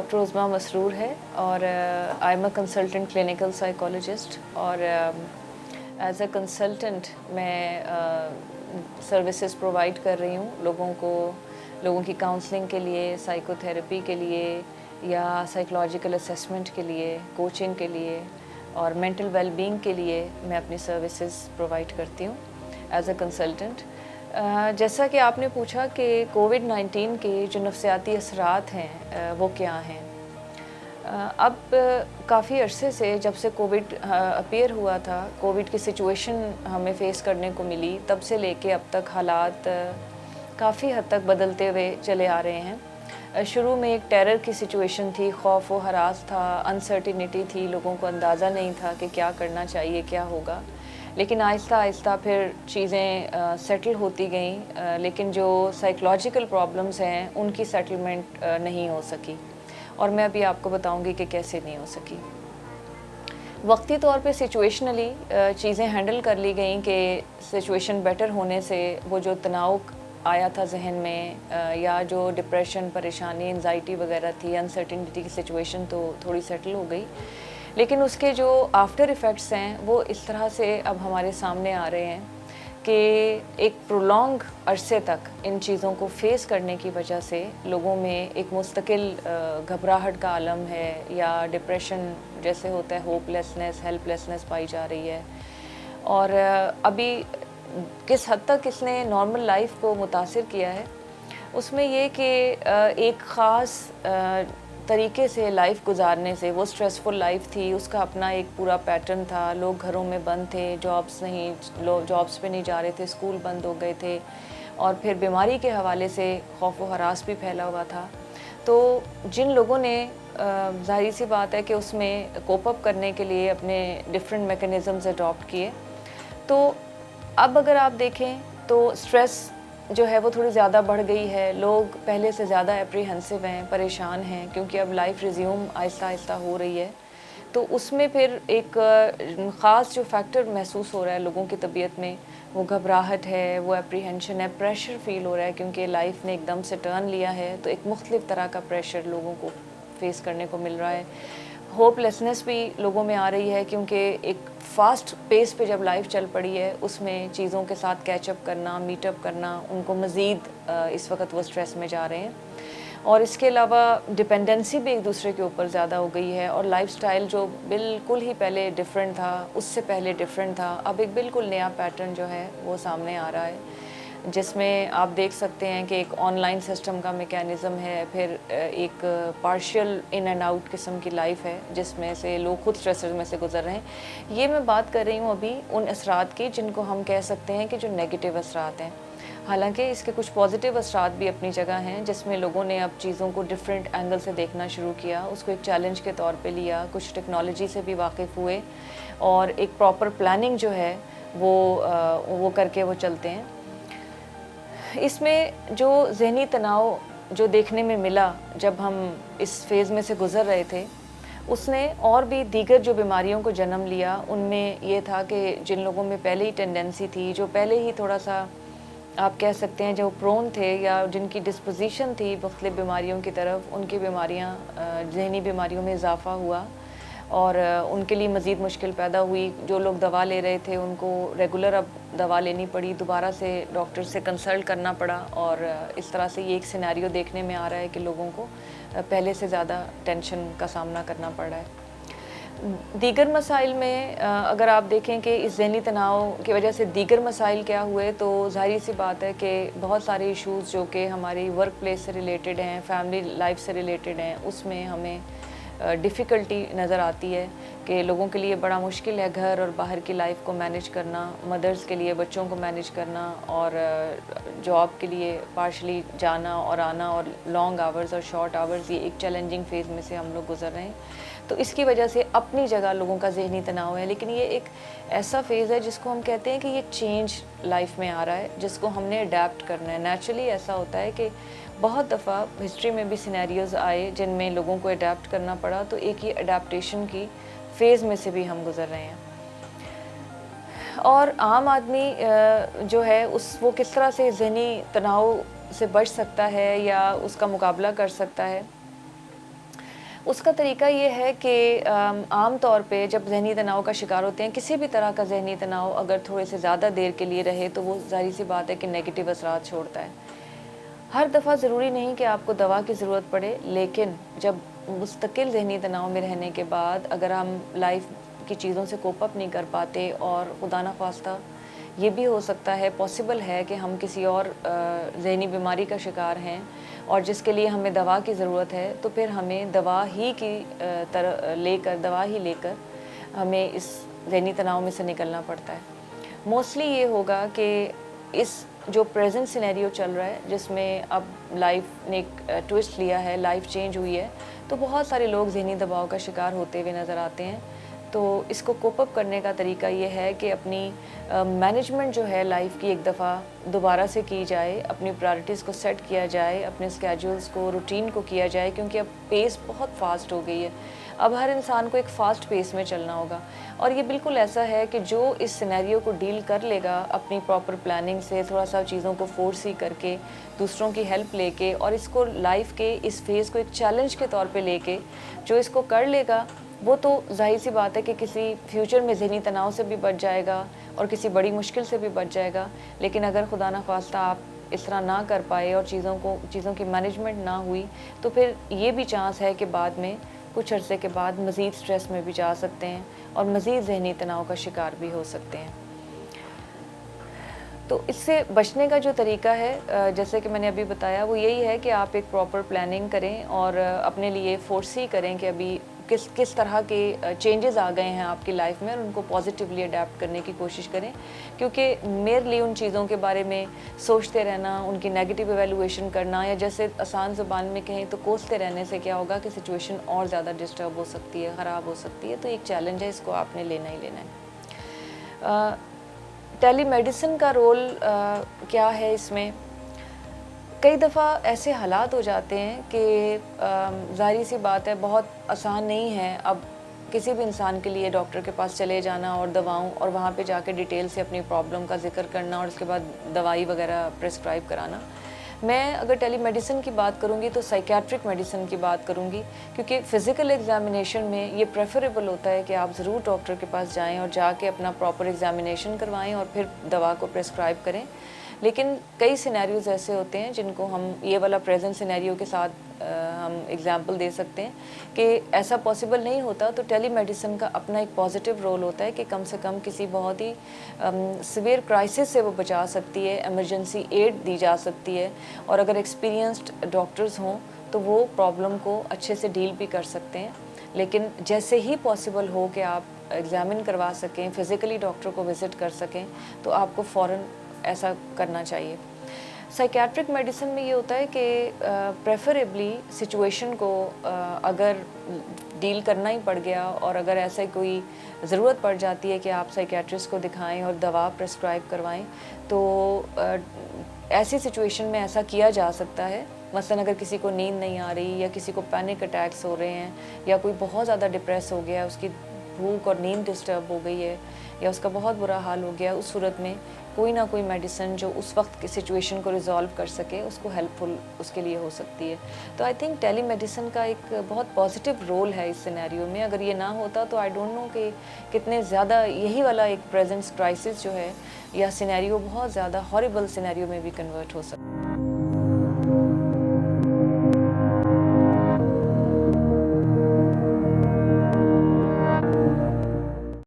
Doctor عظمیٰ مسرور ہے اور I am a consultant clinical psychologist اور ایز اے کنسلٹنٹ میں سروسز پرووائڈ کر رہی ہوں لوگوں کی کاؤنسلنگ کے لیے، سائیکو تھیراپی کے لیے یا سائیکولوجیکل اسیسمنٹ کے لیے، کوچنگ کے لیے اور مینٹل ویل بینگ کے لیے میں اپنی سروسز پرووائڈ کرتی ہوں ایز اے کنسلٹنٹ۔ جیسا کہ آپ نے پوچھا کہ کووڈ-19 کے جو نفسیاتی اثرات ہیں وہ کیا ہیں، اب کافی عرصے سے جب سے کووڈ اپیئر ہوا تھا، کووڈ کی سچویشن ہمیں فیس کرنے کو ملی، تب سے لے کے اب تک حالات کافی حد تک بدلتے ہوئے چلے آ رہے ہیں۔ شروع میں ایک ٹیرر کی سچویشن تھی، خوف و ہراس تھا، انسرٹینٹی تھی، لوگوں کو اندازہ نہیں تھا کہ کیا کرنا چاہیے، کیا ہوگا، لیکن آہستہ آہستہ پھر چیزیں سیٹل ہوتی گئیں، لیکن جو سائیکولوجیکل پرابلمز ہیں ان کی سیٹلمنٹ نہیں ہو سکی، اور میں ابھی آپ کو بتاؤں گی کہ کیسے نہیں ہو سکی۔ وقتی طور پہ سچویشنلی چیزیں ہینڈل کر لی گئیں کہ سچویشن بیٹر ہونے سے وہ جو تناؤ آیا تھا ذہن میں یا جو ڈپریشن، پریشانی، انزائٹی وغیرہ تھی، انسرٹینٹی کی سچویشن تو تھوڑی سیٹل ہو گئی، لیکن اس کے جو آفٹر ایفیکٹس ہیں وہ اس طرح سے اب ہمارے سامنے آ رہے ہیں کہ ایک پرولونگ عرصے تک ان چیزوں کو فیس کرنے کی وجہ سے لوگوں میں ایک مستقل گھبراہٹ کا عالم ہے، یا ڈپریشن جیسے ہوتا ہے، ہوپ لیسنس، ہیلپ لیسنس پائی جا رہی ہے۔ اور ابھی کس حد تک اس نے نارمل لائف کو متاثر کیا ہے، اس میں یہ کہ ایک خاص طریقے سے لائف گزارنے سے، وہ سٹریسفل لائف تھی، اس کا اپنا ایک پورا پیٹرن تھا، لوگ گھروں میں بند تھے، جابس پہ نہیں جا رہے تھے، اسکول بند ہو گئے تھے، اور پھر بیماری کے حوالے سے خوف و ہراس بھی پھیلا ہوا تھا۔ تو جن لوگوں نے ظاہری سی بات ہے کہ اس میں کوپ اپ کرنے کے لیے اپنے ڈفرینٹ میکانزمز اڈاپٹ کیے، تو اب اگر آپ دیکھیں تو اسٹریس جو ہے وہ تھوڑی زیادہ بڑھ گئی ہے، لوگ پہلے سے زیادہ اپریہنسو ہیں، پریشان ہیں، کیونکہ اب لائف ریزیوم آہستہ آہستہ ہو رہی ہے، تو اس میں پھر ایک خاص جو فیکٹر محسوس ہو رہا ہے لوگوں کی طبیعت میں، وہ گھبراہٹ ہے، وہ اپریہنشن ہے، پریشر فیل ہو رہا ہے، کیونکہ لائف نے ایک دم سے ٹرن لیا ہے، تو ایک مختلف طرح کا پریشر لوگوں کو فیس کرنے کو مل رہا ہے۔ ہوپ لیسنس بھی لوگوں میں آ رہی ہے، کیونکہ ایک فاسٹ پیس پہ جب لائف چل پڑی ہے، اس میں چیزوں کے ساتھ کیچ اپ کرنا، میٹ اپ کرنا، ان کو مزید اس وقت وہ سٹریس میں جا رہے ہیں۔ اور اس کے علاوہ ڈپینڈنسی بھی ایک دوسرے کے اوپر زیادہ ہو گئی ہے، اور لائف سٹائل جو بالکل ہی پہلے ڈیفرنٹ تھا، اس سے پہلے ڈیفرنٹ تھا، اب ایک بالکل نیا پیٹرن جو ہے وہ سامنے آ رہا ہے، جس میں آپ دیکھ سکتے ہیں کہ ایک آن لائن سسٹم کا میکینزم ہے، پھر ایک پارشل ان اینڈ آؤٹ قسم کی لائف ہے، جس میں سے لوگ خود سٹریسز میں سے گزر رہے ہیں۔ یہ میں بات کر رہی ہوں ابھی ان اثرات کی جن کو ہم کہہ سکتے ہیں کہ جو نیگیٹو اثرات ہیں، حالانکہ اس کے کچھ پازیٹیو اثرات بھی اپنی جگہ ہیں، جس میں لوگوں نے اب چیزوں کو ڈفرینٹ اینگل سے دیکھنا شروع کیا، اس کو ایک چیلنج کے طور پہ لیا، کچھ ٹیکنالوجی سے بھی واقف ہوئے، اور ایک پراپر پلاننگ جو ہے وہ کر کے وہ چلتے ہیں۔ اس میں جو ذہنی تناؤ جو دیکھنے میں ملا جب ہم اس فیز میں سے گزر رہے تھے، اس نے اور بھی دیگر جو بیماریوں کو جنم لیا۔ ان میں یہ تھا کہ جن لوگوں میں پہلے ہی ٹینڈنسی تھی، جو پہلے ہی تھوڑا سا آپ کہہ سکتے ہیں جو پرون تھے، یا جن کی ڈسپوزیشن تھی مختلف بیماریوں کی طرف، ان کی بیماریاں، ذہنی بیماریوں میں اضافہ ہوا، اور ان کے لیے مزید مشکل پیدا ہوئی۔ جو لوگ دوا لے رہے تھے ان کو ریگولر اب دوا لینی پڑی، دوبارہ سے ڈاکٹر سے کنسلٹ کرنا پڑا، اور اس طرح سے یہ ایک سینیریو دیکھنے میں آ رہا ہے کہ لوگوں کو پہلے سے زیادہ ٹینشن کا سامنا کرنا پڑ رہا ہے۔ دیگر مسائل میں اگر آپ دیکھیں کہ اس ذہنی تناؤ کی وجہ سے دیگر مسائل کیا ہوئے، تو ظاہری سی بات ہے کہ بہت سارے ایشوز جو کہ ہماری ورک پلیس سے ریلیٹڈ ہیں، فیملی لائف سے ریلیٹڈ ہیں، اس میں ہمیں ڈیفیکلٹی نظر آتی ہے کہ لوگوں کے لیے بڑا مشکل ہے گھر اور باہر کی لائف کو مینیج کرنا، مدرز کے لیے بچوں کو مینیج کرنا، اور جاب کے لیے پارشلی جانا اور آنا، اور لانگ آورز اور شارٹ آورز، یہ ایک چیلنجنگ فیز میں سے ہم لوگ گزر رہے ہیں۔ تو اس کی وجہ سے اپنی جگہ لوگوں کا ذہنی تناؤ ہے، لیکن یہ ایک ایسا فیز ہے جس کو ہم کہتے ہیں کہ یہ چینج لائف میں آ رہا ہے، جس کو ہم نے اڈیپٹ کرنا ہے۔ نیچرلی ایسا ہوتا ہے کہ بہت دفعہ ہسٹری میں بھی سینیریوز آئے جن میں لوگوں کو اڈیپٹ کرنا پڑا، تو ایک یہ اڈیپٹیشن کی فیز میں سے بھی ہم گزر رہے ہیں۔ اور عام آدمی جو ہے وہ کس طرح سے ذہنی تناؤ سے بچ سکتا ہے یا اس کا مقابلہ کر سکتا ہے۔ اس کا طریقہ یہ ہے کہ عام طور پہ جب ذہنی تناؤ کا شکار ہوتے ہیں، کسی بھی طرح کا ذہنی تناؤ اگر تھوڑے سے زیادہ دیر کے لیے رہے تو وہ ظاہر سی بات ہے کہ نیگیٹو اثرات چھوڑتا ہے. ہر دفعہ ضروری نہیں کہ آپ کو دوا کی ضرورت پڑے، لیکن جب مستقل ذہنی تناؤ میں رہنے کے بعد اگر ہم لائف کی چیزوں سے کوپ اپ نہیں کر پاتے اور خدا نخواستہ یہ بھی ہو سکتا ہے، پاسبل ہے کہ ہم کسی اور ذہنی بیماری کا شکار ہیں اور جس کے لیے ہمیں دوا کی ضرورت ہے، تو پھر ہمیں دوا ہی لے کر ہمیں اس ذہنی تناؤ میں سے نکلنا پڑتا ہے. موسٹلی یہ ہوگا کہ اس جو پریزنٹ سینیریو چل رہا ہے جس میں اب لائف نے ایک ٹوسٹ لیا ہے، لائف چینج ہوئی ہے، تو بہت سارے لوگ ذہنی دباؤ کا شکار ہوتے ہوئے نظر آتے ہیں. تو اس کو کوپ اپ کرنے کا طریقہ یہ ہے کہ اپنی مینجمنٹ جو ہے لائف کی ایک دفعہ دوبارہ سے کی جائے، اپنی پرائرٹیز کو سیٹ کیا جائے، اپنے اسکیجولز کو، روٹین کو کیا جائے، کیونکہ اب پیس بہت فاسٹ ہو گئی ہے. اب ہر انسان کو ایک فاسٹ پیس میں چلنا ہوگا، اور یہ بالکل ایسا ہے کہ جو اس سینیریو کو ڈیل کر لے گا اپنی پراپر پلاننگ سے، تھوڑا سا چیزوں کو فورسی کر کے، دوسروں کی ہیلپ لے کے، اور اس کو لائف کے اس فیز کو ایک چیلنج کے طور پہ لے کے جو اس کو کر لے گا، وہ تو ظاہر سی بات ہے کہ کسی فیوچر میں ذہنی تناؤ سے بھی بچ جائے گا اور کسی بڑی مشکل سے بھی بچ جائے گا. لیکن اگر خدا نخواستہ آپ اس طرح نہ کر پائے اور چیزوں کی مینجمنٹ نہ ہوئی، تو پھر یہ بھی چانس ہے کہ بعد میں کچھ عرصے کے بعد مزید سٹریس میں بھی جا سکتے ہیں اور مزید ذہنی تناؤ کا شکار بھی ہو سکتے ہیں. تو اس سے بچنے کا جو طریقہ ہے جیسے کہ میں نے ابھی بتایا، وہ یہی ہے کہ آپ ایک پراپر پلاننگ کریں اور اپنے لیے فورسی کریں کہ ابھی کس طرح کے چینجز آ گئے ہیں آپ کی لائف میں، اور ان کو پازیٹیولی اڈیپٹ کرنے کی کوشش کریں. کیونکہ میرے لیے ان چیزوں کے بارے میں سوچتے رہنا، ان کی نیگیٹو ایویلویشن کرنا، یا جیسے آسان زبان میں کہیں تو کوستے رہنے سے کیا ہوگا کہ سچویشن اور زیادہ ڈسٹرب ہو سکتی ہے، خراب ہو سکتی ہے. تو ایک چیلنج ہے، اس کو آپ نے لینا ہی لینا ہے. ٹیلی میڈیسن کا رول کیا ہے اس میں؟ کئی دفعہ ایسے حالات ہو جاتے ہیں کہ ظاہری سی بات ہے بہت آسان نہیں ہے اب کسی بھی انسان کے لیے ڈاکٹر کے پاس چلے جانا اور دواؤں، اور وہاں پہ جا کے ڈیٹیل سے اپنی پرابلم کا ذکر کرنا اور اس کے بعد دوائی وغیرہ پرسکرائب کرانا. میں اگر ٹیلی میڈیسن کی بات کروں گی تو سائیکیاٹرک میڈیسن کی بات کروں گی، کیونکہ فزیکل ایگزامینیشن میں یہ پریفریبل ہوتا ہے کہ آپ ضرور ڈاکٹر کے پاس جائیں اور جا کے اپنا پراپر ایگزامینیشن کروائیں اور پھر دوا کو پرسکرائب کریں. لیکن کئی سینیریوز ایسے ہوتے ہیں جن کو ہم یہ والا پریزنٹ سینیریو کے ساتھ ہم ایگزامپل دے سکتے ہیں کہ ایسا پاسبل نہیں ہوتا. تو ٹیلی میڈیسن کا اپنا ایک پازیٹیو رول ہوتا ہے کہ کم سے کم کسی بہت ہی سیویئر کرائسس سے وہ بچا سکتی ہے، ایمرجنسی ایڈ دی جا سکتی ہے، اور اگر ایکسپیرینسڈ ڈاکٹرز ہوں تو وہ پرابلم کو اچھے سے ڈیل بھی کر سکتے ہیں. لیکن جیسے ہی پاسبل ہو کہ آپ ایگزامن کروا سکیں، فزیکلی ڈاکٹر کو وزٹ کر سکیں، تو آپ کو فوراً ایسا کرنا چاہیے. سائیکیاٹرک میڈیسن میں یہ ہوتا ہے کہ پریفریبلی سچویشن کو اگر ڈیل کرنا ہی پڑ گیا اور اگر ایسا کوئی ضرورت پڑ جاتی ہے کہ آپ سائیکیاٹرسٹ کو دکھائیں اور دوا پرسکرائب کروائیں، تو ایسی سچویشن میں ایسا کیا جا سکتا ہے. مثلاً اگر کسی کو نیند نہیں آ رہی، یا کسی کو پینک اٹیکس ہو رہے ہیں، یا کوئی بہت زیادہ ڈپریس ہو گیا، اس کی بھوک اور نیند ڈسٹرب ہو گئی ہے، یا اس کا بہت برا حال ہو گیا، اس صورت میں کوئی نہ کوئی میڈیسن جو اس وقت کی سچویشن کو ریزالو کر سکے، اس کو ہیلپ فل اس کے لیے ہو سکتی ہے. تو آئی تھنک ٹیلی میڈیسن کا ایک بہت پازیٹیو رول ہے اس سینیریو میں. اگر یہ نہ ہوتا تو آئی ڈونٹ نو کہ کتنے زیادہ یہی والا ایک پریزنٹ کرائسس جو ہے یا سینیریو بہت زیادہ ہاریبل سینیریو میں بھی کنورٹ ہو سکتا ہے.